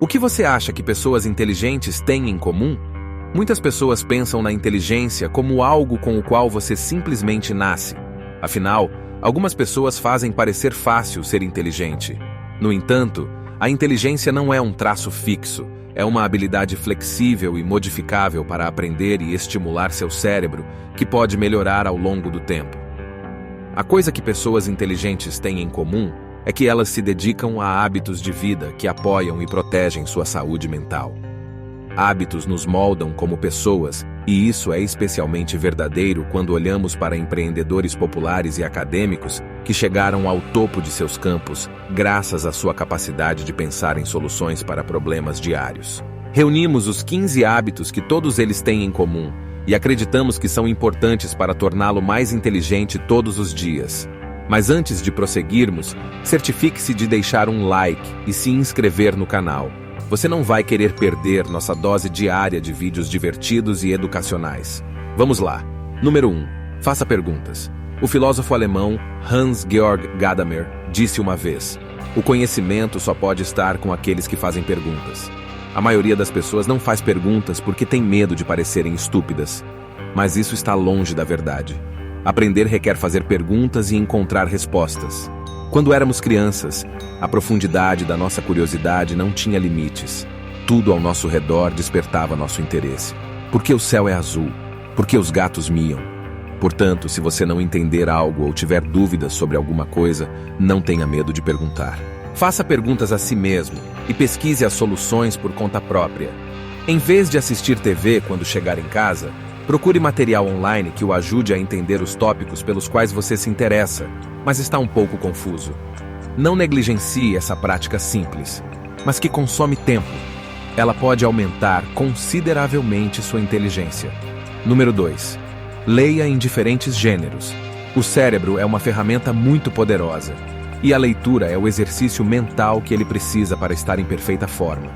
O que você acha que pessoas inteligentes têm em comum? Muitas pessoas pensam na inteligência como algo com o qual você simplesmente nasce. Afinal, algumas pessoas fazem parecer fácil ser inteligente. No entanto, a inteligência não é um traço fixo, é uma habilidade flexível e modificável para aprender e estimular seu cérebro, que pode melhorar ao longo do tempo. A coisa que pessoas inteligentes têm em comum é que elas se dedicam a hábitos de vida que apoiam e protegem sua saúde mental. Hábitos nos moldam como pessoas, e isso é especialmente verdadeiro quando olhamos para empreendedores populares e acadêmicos que chegaram ao topo de seus campos graças à sua capacidade de pensar em soluções para problemas diários. Reunimos os 15 hábitos que todos eles têm em comum e acreditamos que são importantes para torná-lo mais inteligente todos os dias. Mas antes de prosseguirmos, certifique-se de deixar um like e se inscrever no canal. Você não vai querer perder nossa dose diária de vídeos divertidos e educacionais. Vamos lá. Número 1. Faça perguntas. O filósofo alemão Hans-Georg Gadamer disse uma vez: o conhecimento só pode estar com aqueles que fazem perguntas. A maioria das pessoas não faz perguntas porque tem medo de parecerem estúpidas. Mas isso está longe da verdade. Aprender requer fazer perguntas e encontrar respostas. Quando éramos crianças, a profundidade da nossa curiosidade não tinha limites. Tudo ao nosso redor despertava nosso interesse. Por que o céu é azul? Por que os gatos miam? Portanto, se você não entender algo ou tiver dúvidas sobre alguma coisa, não tenha medo de perguntar. Faça perguntas a si mesmo e pesquise as soluções por conta própria. Em vez de assistir TV quando chegar em casa, procure material online que o ajude a entender os tópicos pelos quais você se interessa, mas está um pouco confuso. Não negligencie essa prática simples, mas que consome tempo. Ela pode aumentar consideravelmente sua inteligência. Número 2. Leia em diferentes gêneros. O cérebro é uma ferramenta muito poderosa, e a leitura é o exercício mental que ele precisa para estar em perfeita forma.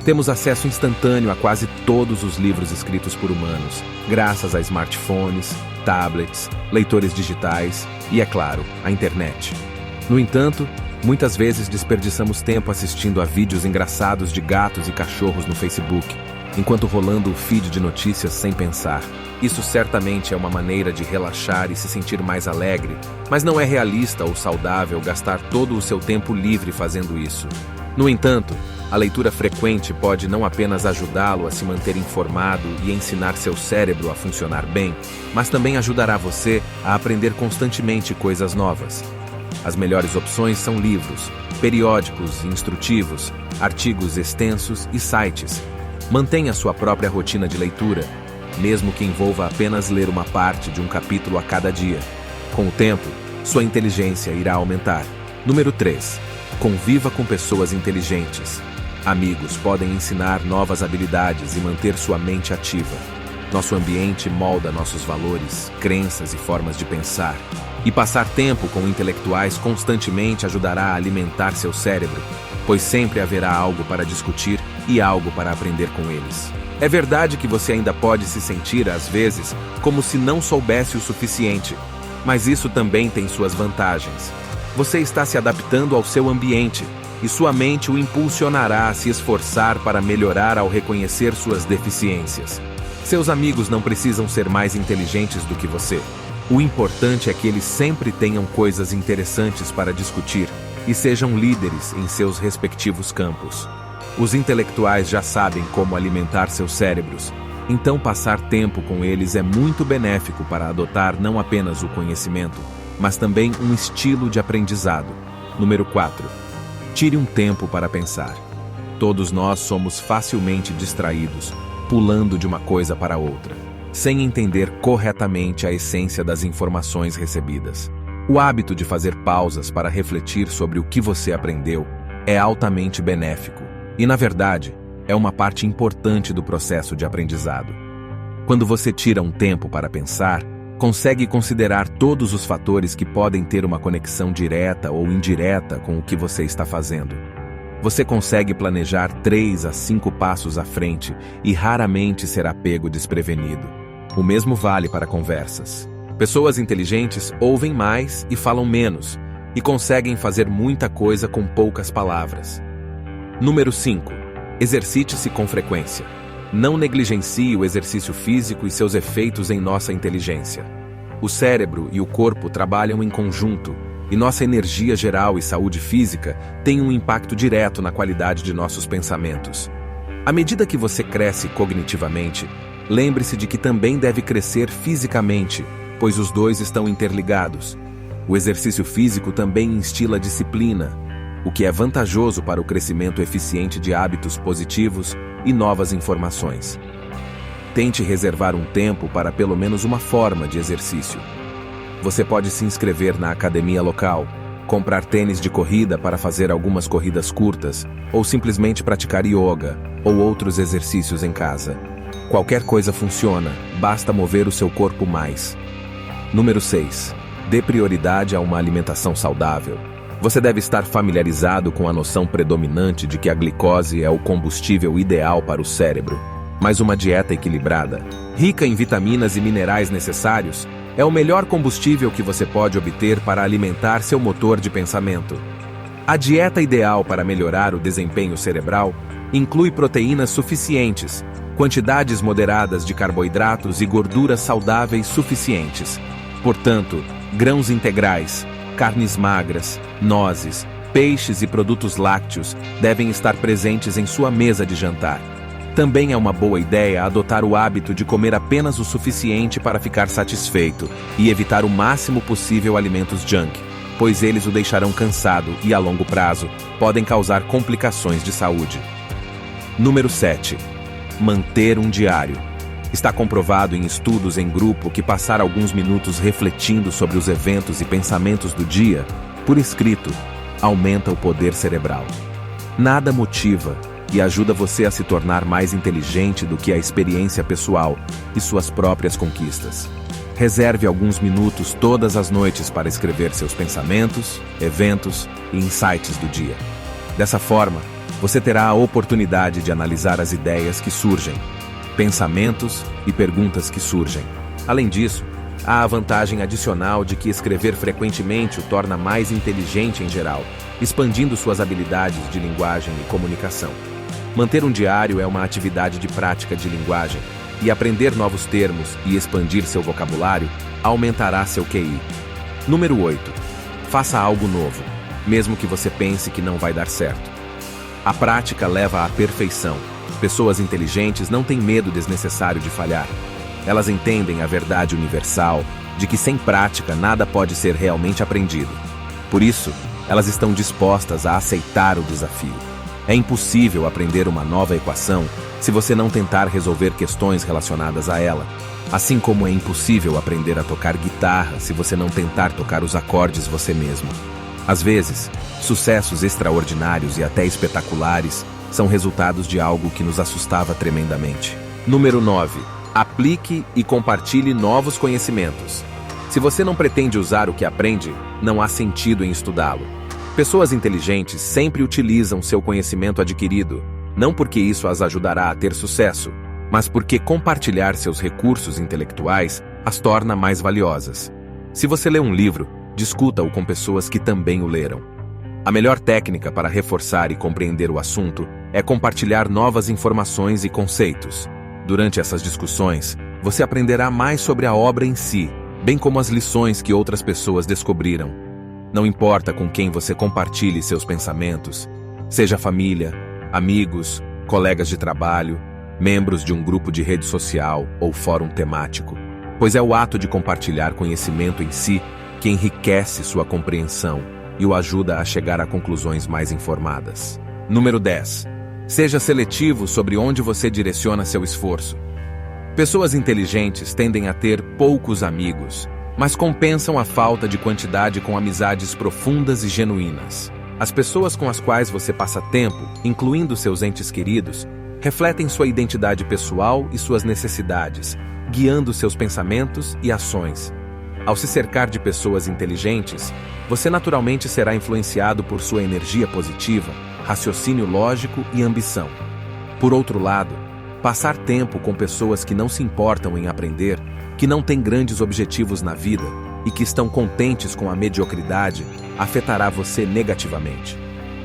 Temos acesso instantâneo a quase todos os livros escritos por humanos, graças a smartphones, tablets, leitores digitais e, é claro, a internet. No entanto, muitas vezes desperdiçamos tempo assistindo a vídeos engraçados de gatos e cachorros no Facebook, enquanto rolando o feed de notícias sem pensar. Isso certamente é uma maneira de relaxar e se sentir mais alegre, mas não é realista ou saudável gastar todo o seu tempo livre fazendo isso. No entanto, a leitura frequente pode não apenas ajudá-lo a se manter informado e ensinar seu cérebro a funcionar bem, mas também ajudará você a aprender constantemente coisas novas. As melhores opções são livros, periódicos instrutivos, artigos extensos e sites. Mantenha sua própria rotina de leitura, mesmo que envolva apenas ler uma parte de um capítulo a cada dia. Com o tempo, sua inteligência irá aumentar. Número 3. Conviva com pessoas inteligentes. Amigos podem ensinar novas habilidades e manter sua mente ativa. Nosso ambiente molda nossos valores, crenças e formas de pensar. E passar tempo com intelectuais constantemente ajudará a alimentar seu cérebro, pois sempre haverá algo para discutir e algo para aprender com eles. É verdade que você ainda pode se sentir, às vezes, como se não soubesse o suficiente, mas isso também tem suas vantagens. Você está se adaptando ao seu ambiente, e sua mente o impulsionará a se esforçar para melhorar ao reconhecer suas deficiências. Seus amigos não precisam ser mais inteligentes do que você. O importante é que eles sempre tenham coisas interessantes para discutir e sejam líderes em seus respectivos campos. Os intelectuais já sabem como alimentar seus cérebros, então passar tempo com eles é muito benéfico para adotar não apenas o conhecimento, mas também um estilo de aprendizado. Número 4. Tire um tempo para pensar. Todos nós somos facilmente distraídos, pulando de uma coisa para outra, sem entender corretamente a essência das informações recebidas. O hábito de fazer pausas para refletir sobre o que você aprendeu é altamente benéfico e, na verdade, é uma parte importante do processo de aprendizado. Quando você tira um tempo para pensar, consegue considerar todos os fatores que podem ter uma conexão direta ou indireta com o que você está fazendo. Você consegue planejar 3 a 5 passos à frente e raramente será pego desprevenido. O mesmo vale para conversas. Pessoas inteligentes ouvem mais e falam menos, e conseguem fazer muita coisa com poucas palavras. Número 5. Exercite-se com frequência. Não negligencie o exercício físico e seus efeitos em nossa inteligência. O cérebro e o corpo trabalham em conjunto, e nossa energia geral e saúde física têm um impacto direto na qualidade de nossos pensamentos. À medida que você cresce cognitivamente, lembre-se de que também deve crescer fisicamente, pois os dois estão interligados. O exercício físico também instila disciplina, o que é vantajoso para o crescimento eficiente de hábitos positivos e novas informações. Tente reservar um tempo para pelo menos uma forma de exercício. Você pode se inscrever na academia local, comprar tênis de corrida para fazer algumas corridas curtas, ou simplesmente praticar yoga ou outros exercícios em casa. Qualquer coisa funciona, basta mover o seu corpo mais. Número 6. Dê prioridade a uma alimentação saudável. Você deve estar familiarizado com a noção predominante de que a glicose é o combustível ideal para o cérebro. Mas uma dieta equilibrada, rica em vitaminas e minerais necessários, é o melhor combustível que você pode obter para alimentar seu motor de pensamento. A dieta ideal para melhorar o desempenho cerebral inclui proteínas suficientes, quantidades moderadas de carboidratos e gorduras saudáveis suficientes. Portanto, grãos integrais, carnes magras, nozes, peixes e produtos lácteos devem estar presentes em sua mesa de jantar. Também é uma boa ideia adotar o hábito de comer apenas o suficiente para ficar satisfeito e evitar o máximo possível alimentos junk, pois eles o deixarão cansado e, a longo prazo, podem causar complicações de saúde. Número 7. Manter um diário. Está comprovado em estudos em grupo que passar alguns minutos refletindo sobre os eventos e pensamentos do dia, por escrito, aumenta o poder cerebral. Nada motiva e ajuda você a se tornar mais inteligente do que a experiência pessoal e suas próprias conquistas. Reserve alguns minutos todas as noites para escrever seus pensamentos, eventos e insights do dia. Dessa forma, você terá a oportunidade de analisar as ideias que surgem, pensamentos e perguntas que surgem. Além disso, há a vantagem adicional de que escrever frequentemente o torna mais inteligente em geral, expandindo suas habilidades de linguagem e comunicação. Manter um diário é uma atividade de prática de linguagem, e aprender novos termos e expandir seu vocabulário aumentará seu QI. Número 8. Faça algo novo, mesmo que você pense que não vai dar certo. A prática leva à perfeição. Pessoas inteligentes não têm medo desnecessário de falhar. Elas entendem a verdade universal de que sem prática nada pode ser realmente aprendido. Por isso, elas estão dispostas a aceitar o desafio. É impossível aprender uma nova equação se você não tentar resolver questões relacionadas a ela. Assim como é impossível aprender a tocar guitarra se você não tentar tocar os acordes você mesmo. Às vezes, sucessos extraordinários e até espetaculares são resultados de algo que nos assustava tremendamente. Número 9. Aplique e compartilhe novos conhecimentos. Se você não pretende usar o que aprende, não há sentido em estudá-lo. Pessoas inteligentes sempre utilizam seu conhecimento adquirido, não porque isso as ajudará a ter sucesso, mas porque compartilhar seus recursos intelectuais as torna mais valiosas. Se você lê um livro, discuta-o com pessoas que também o leram. A melhor técnica para reforçar e compreender o assunto é compartilhar novas informações e conceitos. Durante essas discussões, você aprenderá mais sobre a obra em si, bem como as lições que outras pessoas descobriram. Não importa com quem você compartilhe seus pensamentos, seja família, amigos, colegas de trabalho, membros de um grupo de rede social ou fórum temático, pois é o ato de compartilhar conhecimento em si que enriquece sua compreensão e o ajuda a chegar a conclusões mais informadas. Número 10. Seja seletivo sobre onde você direciona seu esforço. Pessoas inteligentes tendem a ter poucos amigos, mas compensam a falta de quantidade com amizades profundas e genuínas. As pessoas com as quais você passa tempo, incluindo seus entes queridos, refletem sua identidade pessoal e suas necessidades, guiando seus pensamentos e ações. Ao se cercar de pessoas inteligentes, você naturalmente será influenciado por sua energia positiva, raciocínio lógico e ambição. Por outro lado, passar tempo com pessoas que não se importam em aprender, que não têm grandes objetivos na vida e que estão contentes com a mediocridade, afetará você negativamente.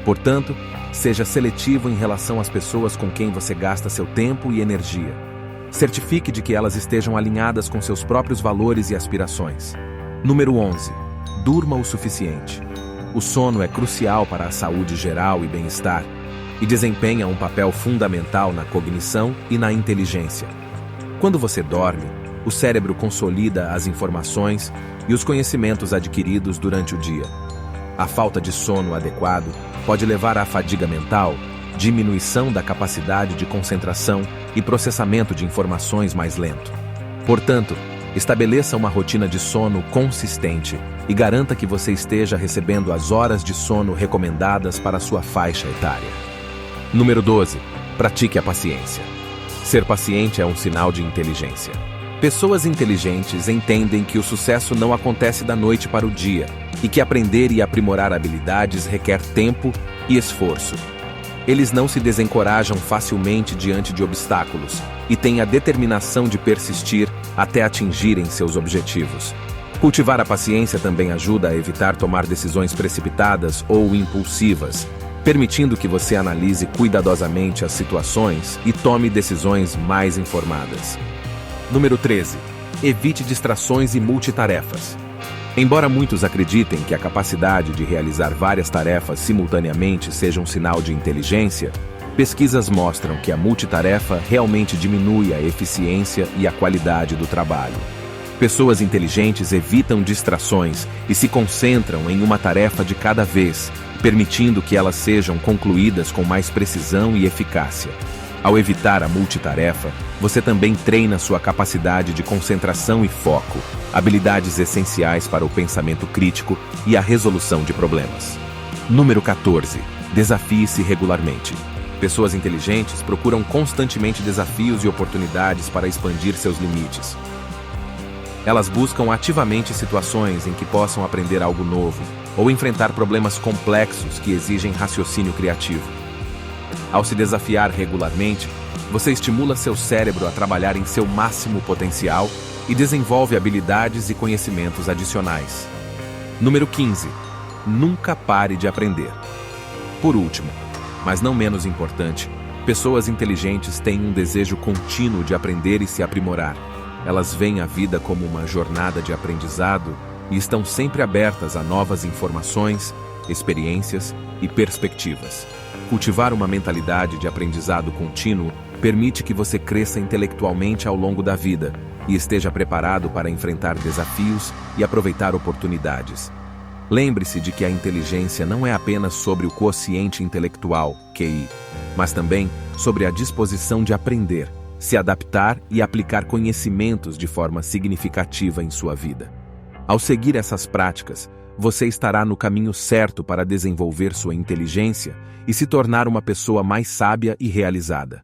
Portanto, Seja seletivo em relação às pessoas com quem você gasta seu tempo e energia. Certifique de que elas estejam alinhadas com seus próprios valores e aspirações. Número 11. Durma o suficiente. O sono é crucial para a saúde geral e bem-estar, e desempenha um papel fundamental na cognição e na inteligência. Quando você dorme, o cérebro consolida as informações e os conhecimentos adquiridos durante o dia. A falta de sono adequado pode levar à fadiga mental, diminuição da capacidade de concentração e processamento de informações mais lento. Portanto, estabeleça uma rotina de sono consistente e garanta que você esteja recebendo as horas de sono recomendadas para a sua faixa etária. Número 12. Pratique a paciência. Ser paciente é um sinal de inteligência. Pessoas inteligentes entendem que o sucesso não acontece da noite para o dia e que aprender e aprimorar habilidades requer tempo e esforço. Eles não se desencorajam facilmente diante de obstáculos e têm a determinação de persistir até atingirem seus objetivos. Cultivar a paciência também ajuda a evitar tomar decisões precipitadas ou impulsivas, permitindo que você analise cuidadosamente as situações e tome decisões mais informadas. Número 13. Evite distrações e multitarefas. Embora muitos acreditem que a capacidade de realizar várias tarefas simultaneamente seja um sinal de inteligência, pesquisas mostram que a multitarefa realmente diminui a eficiência e a qualidade do trabalho. Pessoas inteligentes evitam distrações e se concentram em uma tarefa de cada vez, permitindo que elas sejam concluídas com mais precisão e eficácia. Ao evitar a multitarefa, você também treina sua capacidade de concentração e foco, habilidades essenciais para o pensamento crítico e a resolução de problemas. Número 14. Desafie-se regularmente. Pessoas inteligentes procuram constantemente desafios e oportunidades para expandir seus limites. Elas buscam ativamente situações em que possam aprender algo novo ou enfrentar problemas complexos que exigem raciocínio criativo. Ao se desafiar regularmente, você estimula seu cérebro a trabalhar em seu máximo potencial e desenvolve habilidades e conhecimentos adicionais. Número 15. Nunca pare de aprender. Por último, mas não menos importante, pessoas inteligentes têm um desejo contínuo de aprender e se aprimorar. Elas veem a vida como uma jornada de aprendizado e estão sempre abertas a novas informações, experiências e perspectivas. Cultivar uma mentalidade de aprendizado contínuo permite que você cresça intelectualmente ao longo da vida e esteja preparado para enfrentar desafios e aproveitar oportunidades. Lembre-se de que a inteligência não é apenas sobre o quociente intelectual, QI, mas também sobre a disposição de aprender, se adaptar e aplicar conhecimentos de forma significativa em sua vida. Ao seguir essas práticas, você estará no caminho certo para desenvolver sua inteligência e se tornar uma pessoa mais sábia e realizada.